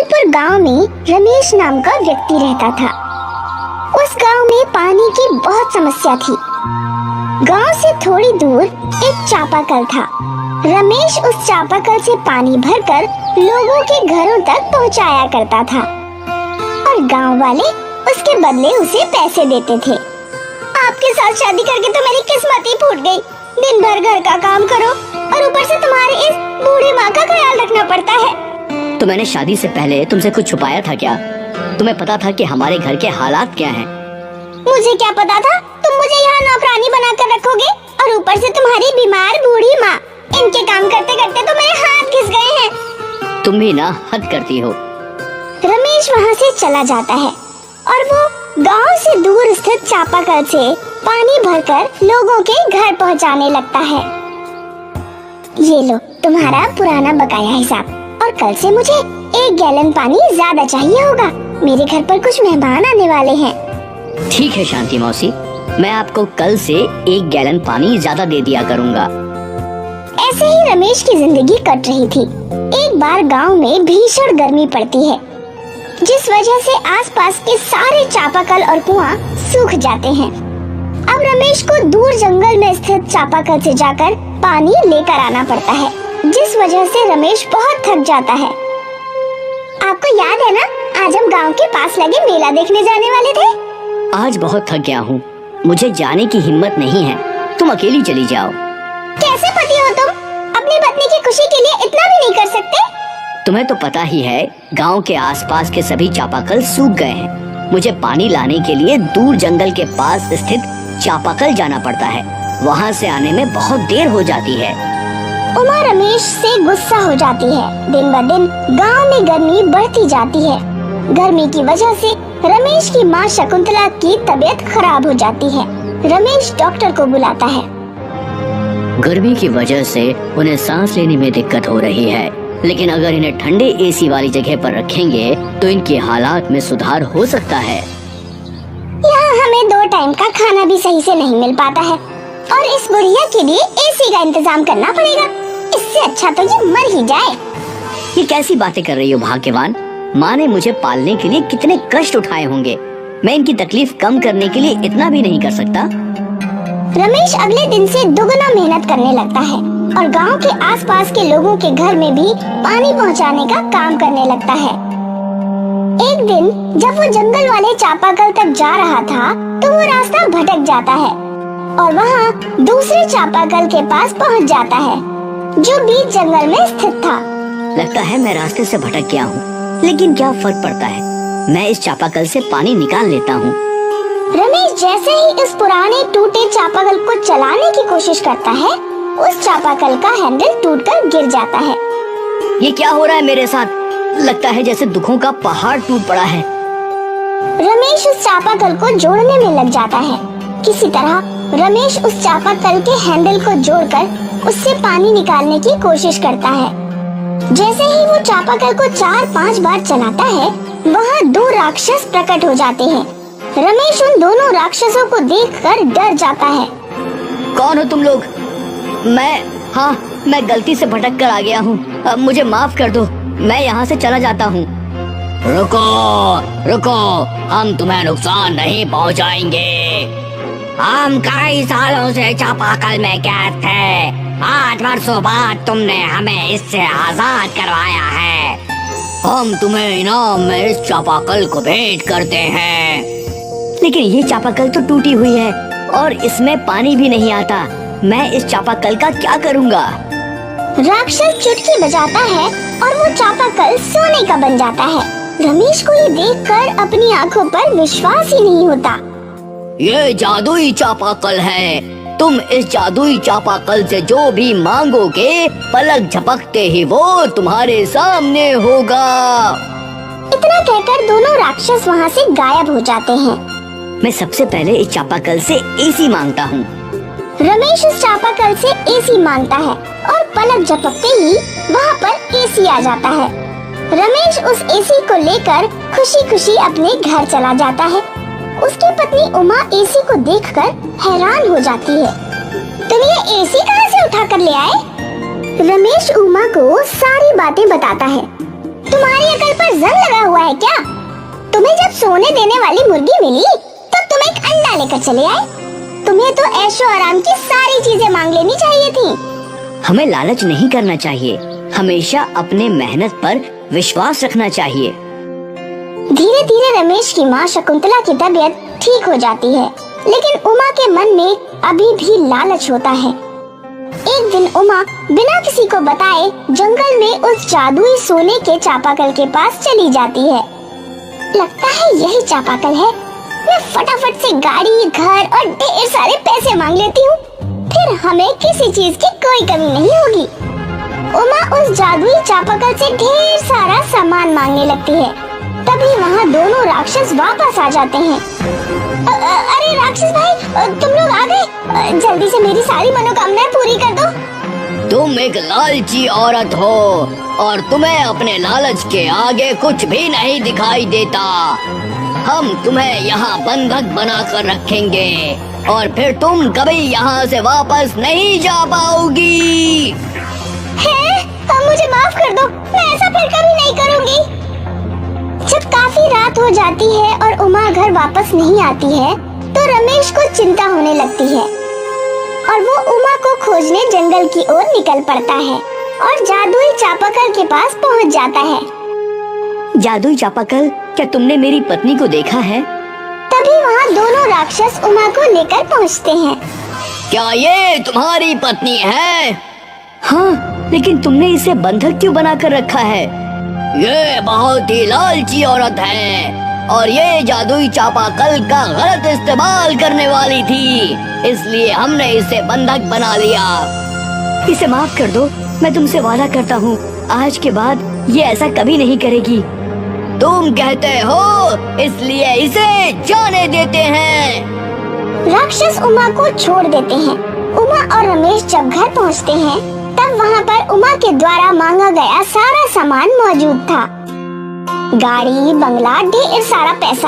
जंगलपुर गांव में रमेश नाम का व्यक्ति रहता था। उस गांव में पानी की बहुत समस्या थी। गांव से थोड़ी दूर एक चापाकल था। रमेश उस चापाकल से पानी भरकर लोगों के घरों तक पहुंचाया करता था और गांव वाले उसके बदले उसे पैसे देते थे। आपके साथ शादी करके तो मेरी किस्मत ही फूट गई। दिन भर घर का काम करो और ऊपर से तुम्हारी इस बूढ़ी माँ का ख्याल रखना पड़ता है। तो मैंने शादी से पहले तुमसे कुछ छुपाया था क्या? तुम्हें पता था कि हमारे घर के हालात क्या हैं? मुझे क्या पता था तुम मुझे यहाँ नौकरानी बनाकर रखोगे और ऊपर से तुम्हारी बीमार बूढ़ी माँ। इनके काम करते करते तो मेरे हाथ घिस गए हैं। तुम भी ना हद करती हो। रमेश वहाँ से चला जाता है और वो गांव से दूर स्थित चापाकल से पानी भरकर लोगों के घर पहुँचाने लगता है। ये लो तुम्हारा पुराना बकाया हिसाब, और कल से मुझे 1 गैलन पानी ज्यादा चाहिए होगा। मेरे घर पर कुछ मेहमान आने वाले हैं। ठीक है शांति मौसी, मैं आपको कल से 1 गैलन पानी ज्यादा दे दिया करूँगा। ऐसे ही रमेश की जिंदगी कट रही थी। एक बार गांव में भीषण गर्मी पड़ती है, जिस वजह से आसपास के सारे चापाकल और कुआं सूख जाते हैं। अब रमेश को दूर जंगल में स्थित चापाकल से जाकर पानी लेकर आना पड़ता है, जिस वजह से रमेश बहुत थक जाता है। आपको याद है ना, आज हम गांव के पास लगे मेला देखने जाने वाले थे। आज बहुत थक गया हूँ, मुझे जाने की हिम्मत नहीं है। तुम अकेली चली जाओ। कैसे पति हो तुम? अपनी पत्नी की खुशी के लिए इतना भी नहीं कर सकते? तुम्हें तो पता ही है, गांव के आसपास के सभी चापाकल सूख गए हैं। मुझे पानी लाने के लिए दूर जंगल के पास स्थित चापाकल जाना पड़ता है। वहाँ से आने में बहुत देर हो जाती है। उमा रमेश से गुस्सा हो जाती है। दिन ब दिन गांव में गर्मी बढ़ती जाती है। गर्मी की वजह से रमेश की माँ शकुंतला की तबीयत खराब हो जाती है। रमेश डॉक्टर को बुलाता है। गर्मी की वजह से उन्हें सांस लेने में दिक्कत हो रही है, लेकिन अगर इन्हें ठंडे एसी वाली जगह पर रखेंगे तो इनके हालात में सुधार हो सकता है। यहाँ हमें 2 टाइम का खाना भी सही से नहीं मिल पाता है और इस बुढ़िया के लिए एसी का इंतजाम करना पड़ेगा। इससे अच्छा तो ये मर ही जाए। ये कैसी बातें कर रही हो भाग्यवान? माँ ने मुझे पालने के लिए कितने कष्ट उठाए होंगे। मैं इनकी तकलीफ कम करने के लिए इतना भी नहीं कर सकता। रमेश अगले दिन से दुगना मेहनत करने लगता है और गांव के आसपास के लोगों के घर में भी पानी पहुंचाने का काम करने लगता है। एक दिन जब वो जंगल वाले चापाकल तक जा रहा था तो वो रास्ता भटक जाता है और वहाँ दूसरे चापाकल के पास पहुँच जाता है, जो बीच जंगल में स्थित था। लगता है मैं रास्ते से भटक गया हूँ, लेकिन क्या फर्क पड़ता है, मैं इस चापाकल से पानी निकाल लेता हूँ। रमेश जैसे ही इस पुराने टूटे चापाकल को चलाने की कोशिश करता है, उस चापाकल का हैंडल टूटकर गिर जाता है। ये क्या हो रहा है मेरे साथ? लगता है जैसे दुखों का पहाड़ टूट पड़ा है। रमेश उस चापाकल को जोड़ने में लग जाता है। किसी तरह रमेश उस चापाकल के हैंडल को जोड़कर उससे पानी निकालने की कोशिश करता है। जैसे ही वो चापाकल को 4-5 बार चलाता है, वहाँ 2 राक्षस प्रकट हो जाते हैं। रमेश उन दोनों राक्षसों को देखकर डर जाता है। कौन हो तुम लोग? मैं गलती से भटक कर आ गया हूँ। अब मुझे माफ कर दो, मैं यहाँ से चला जाता हूँ। रुको, हम तुम्हें नुकसान नहीं पहुँचाएंगे। हम कई सालों से चापाकल में कैद थे। 8 वर्षों बाद तुमने हमें इससे आजाद करवाया है। हम तुम्हें इनाम में इस चापाकल को भेंट करते हैं। लेकिन ये चापाकल तो टूटी हुई है और इसमें पानी भी नहीं आता। मैं इस चापाकल का क्या करूँगा? राक्षस चुटकी बजाता है और वो चापाकल सोने का बन जाता है। रमेश को ये देखकर अपनी आंखों पर विश्वास ही नहीं होता। ये जादुई चापाकल है। तुम इस जादुई चापाकल से जो भी मांगोगे, पलक झपकते ही वो तुम्हारे सामने होगा। इतना कहकर दोनों राक्षस वहाँ से गायब हो जाते हैं। मैं सबसे पहले इस चापाकल से एसी मांगता हूँ। रमेश उस चापाकल से एसी मांगता है और पलक झपकते ही वहाँ पर एसी आ जाता है। रमेश उस एसी को लेकर खुशी खुशी अपने घर चला जाता है। उसकी पत्नी उमा एसी को देखकर हैरान हो जाती है। तुम ये एसी कहाँ से उठा कर ले आए? रमेश उमा को सारी बातें बताता है। तुम्हारी अकल पर जंग है क्या? तुम्हें जब सोने देने वाली मुर्गी मिली तो तुम एक अंडा लेकर चले आए। तुम्हें तो ऐशो आराम की सारी चीजें मांग लेनी चाहिए थी। हमें लालच नहीं करना चाहिए, हमेशा अपने मेहनत पर विश्वास रखना चाहिए। धीरे धीरे रमेश की माँ शकुंतला की तबीयत ठीक हो जाती है, लेकिन उमा के मन में अभी भी लालच होता है। एक दिन उमा बिना किसी को बताए जंगल में उस जादुई सोने के चापाकल के पास चली जाती है। लगता है यही चापाकल है। मैं फटाफट से गाड़ी, घर और ढेर सारे पैसे मांग लेती हूँ, फिर हमें किसी चीज की कोई कमी नहीं होगी। उमा उस जादुई चापाकल से ढेर सारा सामान मांगने लगती है। तभी वहाँ दोनों राक्षस वापस आ जाते हैं। अरे राक्षस भाई, तुम लोग आ गए। जल्दी से मेरी सारी मनोकामनाएं पूरी कर दो। तुम एक लालची औरत हो और तुम्हें अपने लालच के आगे कुछ भी नहीं दिखाई देता। हम तुम्हें यहाँ बंधक बनाकर रखेंगे और फिर तुम कभी यहाँ से वापस नहीं जा पाओगी। मुझे माफ कर दो, मैं ऐसा फिर कभी नहीं करूँगी। जब काफी रात हो जाती है और उमा घर वापस नहीं आती है तो रमेश को चिंता होने लगती है और वो उमा को खोजने जंगल की ओर निकल पड़ता है और जादुई चापाकल के पास पहुंच जाता है। जादुई चापाकल, क्या तुमने मेरी पत्नी को देखा है? तभी वहाँ दोनों राक्षस उमा को लेकर पहुँचते हैं। क्या ये तुम्हारी पत्नी है? हाँ, लेकिन तुमने इसे बंधक क्यों बना कर रखा है? ये बहुत ही लालची औरत है और ये जादुई चापाकल का गलत इस्तेमाल करने वाली थी, इसलिए हमने इसे बंधक बना लिया। इसे माफ कर दो, मैं तुमसे वादा करता हूँ आज के बाद ये ऐसा कभी नहीं करेगी। तुम कहते हो, इसलिए इसे जाने देते हैं। राक्षस उमा को छोड़ देते हैं। उमा और रमेश जब घर पहुँचते हैं तब वहाँ पर उमा के द्वारा मांगा गया सारा सामान मौजूद था। गाड़ी, बंगला, ढेर सारा पैसा।